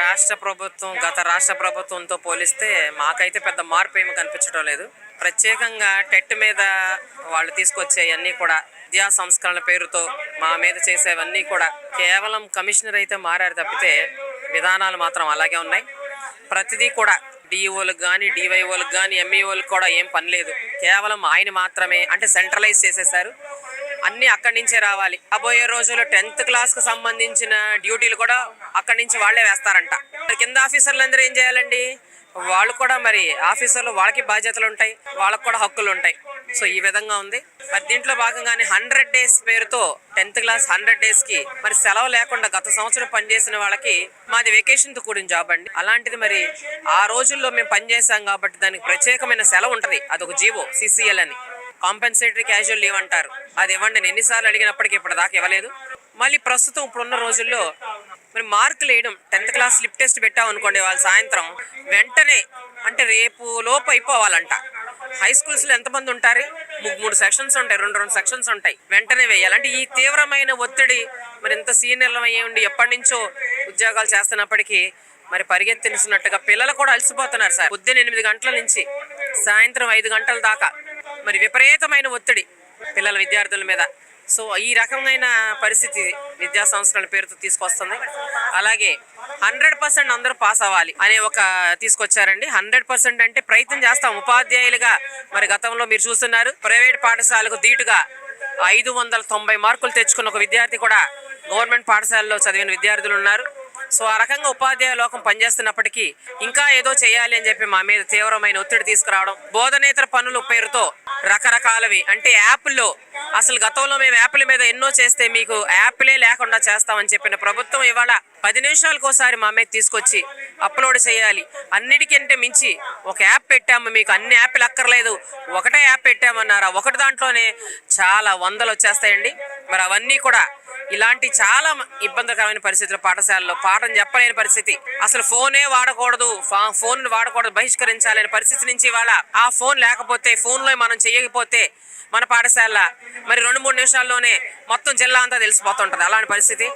రాష్ట్ర ప్రభుత్వం గత రాష్ట్ర ప్రభుత్వంతో పోలిస్తే మాకైతే పెద్ద మార్పు ఏమి కనిపించడం లేదు. ప్రత్యేకంగా టెట్ మీద వాళ్ళు తీసుకొచ్చేవన్నీ కూడా విద్యా సంస్కరణల పేరుతో మా మీద చేసేవన్నీ కూడా కేవలం కమిషనర్ అయితే మారారు తప్పితే విధానాలు మాత్రం అలాగే ఉన్నాయి. ప్రతిదీ కూడా డిఈఓలకు కానీ డివైఓలకు కానీ ఎంఈఓలకు కూడా ఏం పని లేదు. కేవలం ఆయన మాత్రమే అంటే సెంట్రలైజ్ చేసేసారు. అన్నీ అక్కడి నుంచే రావాలి. రాబోయే రోజుల్లో 10th క్లాస్కి సంబంధించిన డ్యూటీలు కూడా అక్కడి నుంచి వాళ్ళే వేస్తారంట. కింద ఆఫీసర్లు అందరూ ఏం చేయాలండి? వాళ్ళు కూడా మరి ఆఫీసర్లు వాళ్ళకి బాధ్యతలు ఉంటాయి, వాళ్ళకు కూడా హక్కులు ఉంటాయి. సో ఈ విధంగా ఉంది. మరి దీంట్లో భాగంగానే 100 days పేరుతో 10th క్లాస్ 100 daysకి మరి సెలవు లేకుండా గత సంవత్సరం పనిచేసిన వాళ్ళకి మాది వెకేషన్తో కూడిన జాబ్ అండి. అలాంటిది మరి ఆ రోజుల్లో మేము పనిచేసాం కాబట్టి దానికి ప్రత్యేకమైన సెలవు ఉంటుంది. అదొక జీవో CCL అని, కాంపెన్సేటరీ క్యాజువల్ లీవ్ అంటారు. అది ఇవ్వండి నేను ఎన్నిసార్లు అడిగినప్పటికీ ఇప్పటిదాకా ఇవ్వలేదు. మళ్ళీ ప్రస్తుతం ఇప్పుడున్న రోజుల్లో మరి మార్కులు వేయడం, 10th క్లాస్ స్లిప్ టెస్ట్ పెట్టాం అనుకోండి, వాళ్ళు సాయంత్రం వెంటనే అంటే రేపు లోపు అయిపోవాలంట. హై స్కూల్స్లో ఎంతమంది ఉంటారు? 3 సెక్షన్స్ ఉంటాయి, 2 సెక్షన్స్ ఉంటాయి, వెంటనే వేయాలంటే ఈ తీవ్రమైన ఒత్తిడి మరి ఇంత సీనియర్లు అయ్యండి ఎప్పటి నుంచో ఉద్యోగాలు చేస్తున్నప్పటికీ మరి పరిగెత్తినట్టుగా పిల్లలు కూడా అలసిపోతున్నారు సార్. పొద్దున్న 8 గంటల నుంచి సాయంత్రం 5 గంటల దాకా మరి విపరీతమైన ఒత్తిడి పిల్లల విద్యార్థుల మీద. సో ఈ రకమైన పరిస్థితి విద్యా సంస్థల పేరుతో తీసుకొస్తుంది. అలాగే 100% అందరూ పాస్ అవ్వాలి అనే ఒక తీసుకొచ్చారండి. 100% అంటే ప్రయత్నం చేస్తాం ఉపాధ్యాయులుగా. మరి గతంలో మీరు చూస్తున్నారు ప్రైవేట్ పాఠశాలకు ధీటుగా 590 మార్కులు తెచ్చుకున్న ఒక విద్యార్థి కూడా గవర్నమెంట్ పాఠశాలలో చదివిన విద్యార్థులు ఉన్నారు. సో ఆ రకంగా ఉపాధ్యాయ లోకం పనిచేస్తున్నప్పటికీ ఇంకా ఏదో చేయాలి అని చెప్పి మా మీద తీవ్రమైన ఒత్తిడి తీసుకురావడం, బోధనేతర పనుల పేరుతో రకరకాలవి అంటే యాప్ల్లో అసలు గతంలో మేము యాప్ల మీద ఎన్నో చేస్తే మీకు యాప్లే లేకుండా చేస్తామని చెప్పిన ప్రభుత్వం ఇవాళ 10 నిమిషాలకోసారి మా మీద తీసుకొచ్చి అప్లోడ్ చేయాలి. అన్నిటికంటే మించి ఒక యాప్ పెట్టాము, మీకు అన్ని యాప్లు అక్కర్లేదు, ఒకటే యాప్ పెట్టామన్నారా, ఒకటి దాంట్లోనే చాలా వందలు వచ్చేస్తాయండి. మరి అవన్నీ కూడా ఇలాంటి చాలా ఇబ్బందికరమైన పరిస్థితులు, పాఠశాలలో పాఠం చెప్పలేని పరిస్థితి, అసలు ఫోనే వాడకూడదు, ఫోన్ వాడకూడదు, బహిష్కరించాలనే పరిస్థితి నుంచి ఇవాళ ఆ ఫోన్ లేకపోతే, ఫోన్లో మనం చేయకపోతే మన పాఠశాల మరి 2-3 నిమిషాల్లోనే మొత్తం జిల్లా అంతా తెలిసిపోతుంటది. అలాంటి పరిస్థితి.